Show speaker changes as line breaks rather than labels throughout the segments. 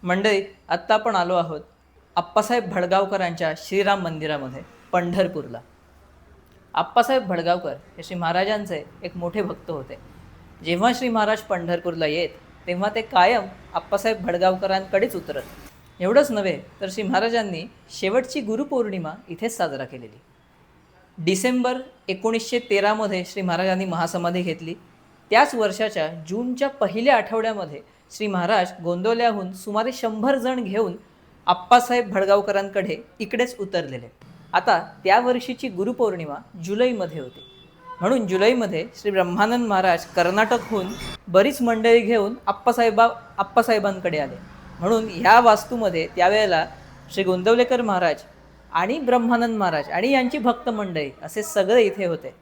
मंडळी, आत्ता आपण आलो आहोत आप्पासाहेब भडगावकरांच्या श्रीराम मंदिरामध्ये पंढरपूरला. आप्पासाहेब भडगावकर हे श्री महाराजांचे एक मोठे भक्त होते. जेव्हा श्री महाराज पंढरपूरला येत तेव्हा ते कायम आप्पासाहेब भडगावकरांकडेच उतरत. एवढंच नव्हे तर श्री महाराजांनी शेवटची गुरुपौर्णिमा इथेच साजरा केलेली. डिसेंबर 1913मध्ये श्री महाराजांनी महासमाधी घेतली. त्याच वर्षाच्या जूनच्या पहिल्या आठवड्यामध्ये श्री महाराज गोंदवल्याहून सुमारे 100 जण घेऊन आप्पासाहेब भडगावकरांकडे इकडेच उतरलेले. आता त्या वर्षीची गुरुपौर्णिमा जुलैमध्ये होती, म्हणून जुलैमध्ये श्री ब्रह्मानंद महाराज कर्नाटकहून बरीच मंडळी घेऊन आप्पासाहेबांकडे आले. म्हणून ह्या वास्तूमध्ये त्यावेळेला श्री गोंदवलेकर महाराज आणि ब्रह्मानंद महाराज आणि यांची भक्त मंडळी असे सगळे इथे होते.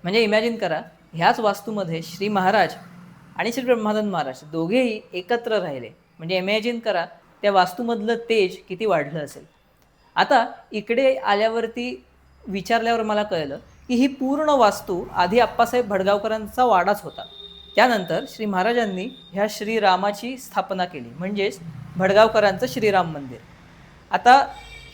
म्हणजे इमॅजिन करा, ह्याच वास्तूमध्ये श्री महाराज आणि श्री ब्रह्मानंद महाराज दोघेही एकत्र राहिले. म्हणजे इमॅजिन करा त्या वास्तूमधलं तेज किती वाढलं असेल. आता इकडे आल्यावरती विचारल्यावर मला कळलं की ही पूर्ण वास्तू आधी आप्पासाहेब भडगावकरांचा वाडाच होता. त्यानंतर श्री महाराजांनी ह्या श्रीरामाची स्थापना केली, म्हणजेच भडगावकरांचं श्रीराम मंदिर. आता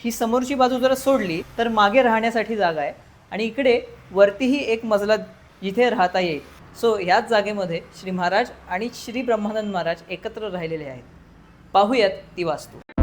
ही समोरची बाजू जर सोडली तर मागे राहण्यासाठी जागा आहे आणि इकडे वरतीही एक मजला जिथे राहता येईल. सो ह्याच जागेमध्ये श्री महाराज आणि श्री ब्रह्मानंद महाराज एकत्र राहिलेले आहेत. पाहूयात ती वास्तू.